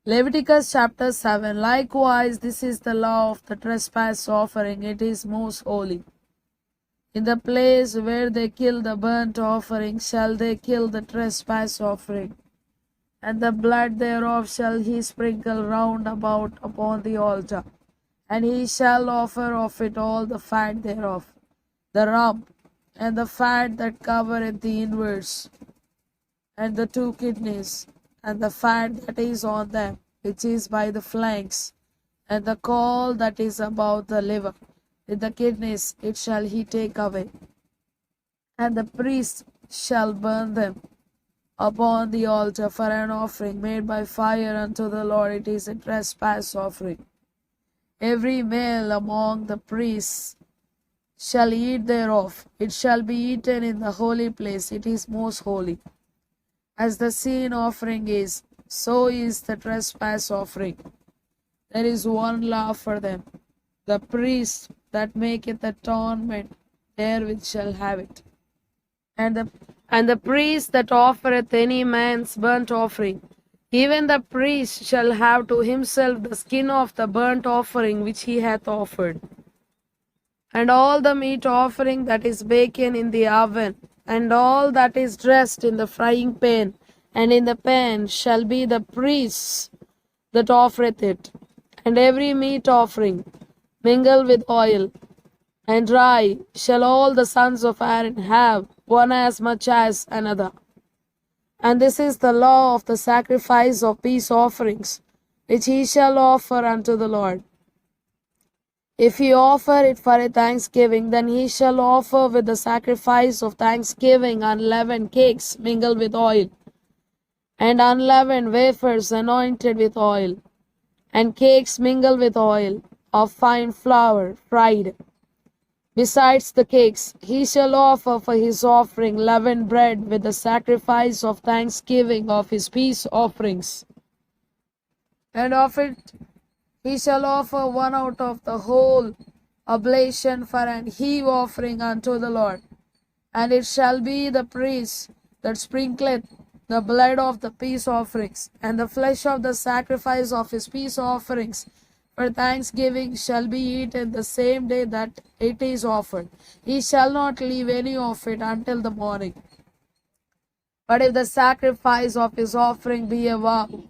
Leviticus chapter 7. Likewise, this is the law of the trespass offering. It is most holy. In the place where they kill the burnt offering shall they kill the trespass offering, and the blood thereof shall he sprinkle round about upon the altar. And he shall offer of it all the fat thereof, the rump, and the fat that covereth the inwards, and the two kidneys, and the fat that is on them, which is by the flanks, and the caul that is about the liver. With the kidneys it shall he take away. And the priest shall burn them upon the altar for an offering made by fire unto the Lord. It is a trespass offering. Every male among the priests shall eat thereof. It shall be eaten in the holy place. It is most holy. As the sin offering is, so is the trespass offering. There is one law for them. The priest that maketh atonement therewith shall have it. And the priest that offereth any man's burnt offering, even the priest shall have to himself the skin of the burnt offering which he hath offered. And all the meat offering that is baken in the oven, and all that is dressed in the frying pan, and in the pan shall be the priest's that offereth it. And every meat offering mingled with oil and dry shall all the sons of Aaron have, one as much as another. And this is the law of the sacrifice of peace offerings, which he shall offer unto the Lord. If he offer it for a thanksgiving, then he shall offer with the sacrifice of thanksgiving unleavened cakes mingled with oil, and unleavened wafers anointed with oil, and cakes mingled with oil of fine flour fried. Besides the cakes, he shall offer for his offering leavened bread with the sacrifice of thanksgiving of his peace offerings. And of it he shall offer one out of the whole oblation for an heave offering unto the Lord. And it shall be the priest that sprinkleth the blood of the peace offerings, and the flesh of the sacrifice of his peace offerings for thanksgiving shall be eaten the same day that it is offered. He shall not leave any of it until the morning. But if the sacrifice of his offering be a vow,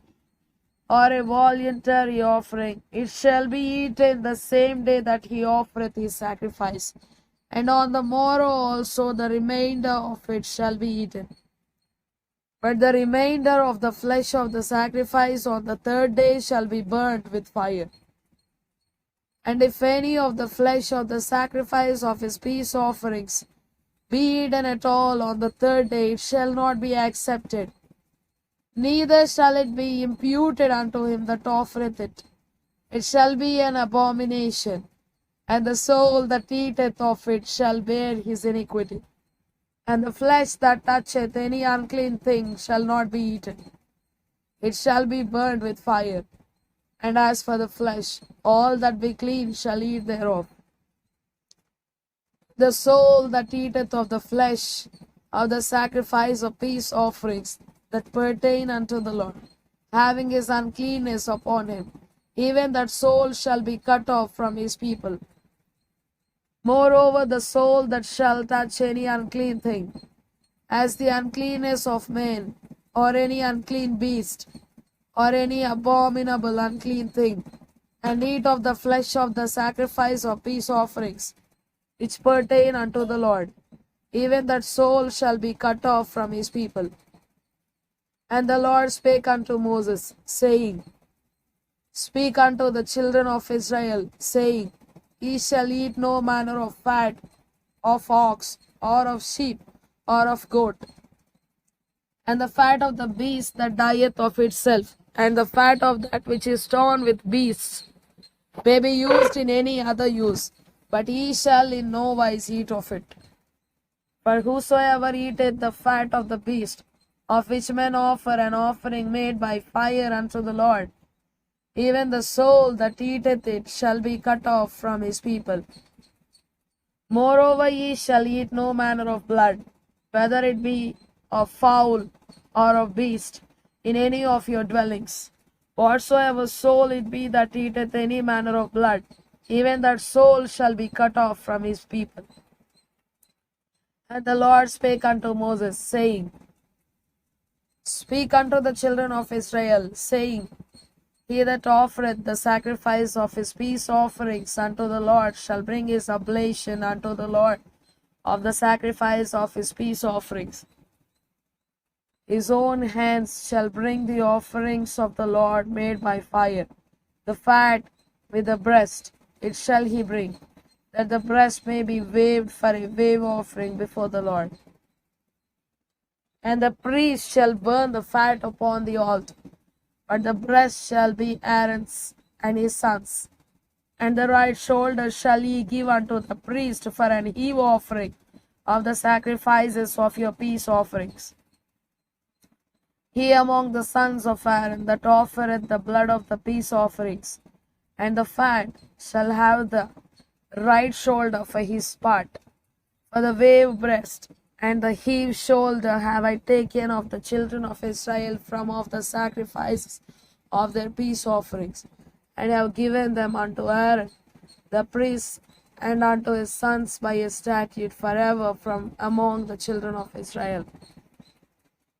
or a voluntary offering, it shall be eaten the same day that he offereth his sacrifice, and on the morrow also the remainder of it shall be eaten. But the remainder of the flesh of the sacrifice on the third day shall be burnt with fire. And if any of the flesh of the sacrifice of his peace offerings be eaten at all on the third day, it shall not be accepted, neither shall it be imputed unto him that offereth it. It shall be an abomination, and the soul that eateth of it shall bear his iniquity. And the flesh that toucheth any unclean thing shall not be eaten. It shall be burned with fire. And as for the flesh, all that be clean shall eat thereof. The soul that eateth of the flesh of the sacrifice of peace offerings that pertain unto the Lord, having his uncleanness upon him, even that soul shall be cut off from his people. Moreover, the soul that shall touch any unclean thing, as the uncleanness of man, or any unclean beast, or any abominable unclean thing, and eat of the flesh of the sacrifice of peace offerings, which pertain unto the Lord, even that soul shall be cut off from his people. And the Lord spake unto Moses, saying, Speak unto the children of Israel, saying, Ye shall eat no manner of fat of ox, or of sheep, or of goat, and the fat of the beast that dieth of itself, and the fat of that which is torn with beasts, may be used in any other use, but ye shall in no wise eat of it. For whosoever eateth the fat of the beast, of which men offer an offering made by fire unto the Lord, even the soul that eateth it shall be cut off from his people. Moreover, ye shall eat no manner of blood, whether it be of fowl or of beast, in any of your dwellings. Whatsoever soul it be that eateth any manner of blood, even that soul shall be cut off from his people. And the Lord spake unto Moses, saying, Speak unto the children of Israel, saying, He that offereth the sacrifice of his peace offerings unto the Lord shall bring his oblation unto the Lord of the sacrifice of his peace offerings. His own hands shall bring the offerings of the Lord made by fire. The fat with the breast, it shall he bring, that the breast may be waved for a wave offering before the Lord. And the priest shall burn the fat upon the altar, but the breast shall be Aaron's and his sons. And the right shoulder shall ye give unto the priest for an heave offering of the sacrifices of your peace offerings. He among the sons of Aaron that offereth the blood of the peace offerings, and the fat shall have the right shoulder for his part. For the wave breast and the heave shoulder have I taken of the children of Israel from off the sacrifices of their peace offerings, and have given them unto Aaron the priest and unto his sons by a statute forever from among the children of Israel.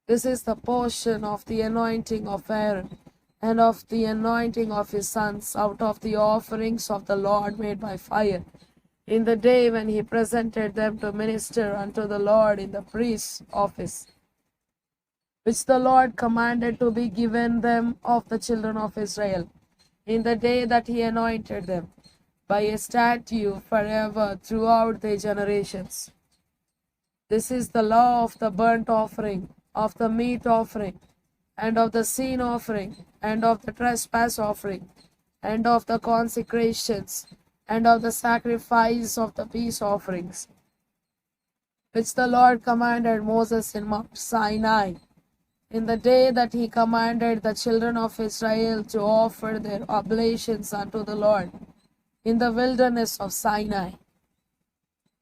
This is the portion of the anointing of Aaron, and of the anointing of his sons out of the offerings of the Lord made by fire, in the day when he presented them to minister unto the Lord in the priest's office, which the Lord commanded to be given them of the children of Israel, in the day that he anointed them, by a statute forever throughout their generations. This is the law of the burnt offering, of the meat offering, and of the sin offering, and of the trespass offering, and of the consecrations, and of the sacrifice of the peace offerings, which the Lord commanded Moses in Mount Sinai, in the day that he commanded the children of Israel to offer their oblations unto the Lord in the wilderness of Sinai.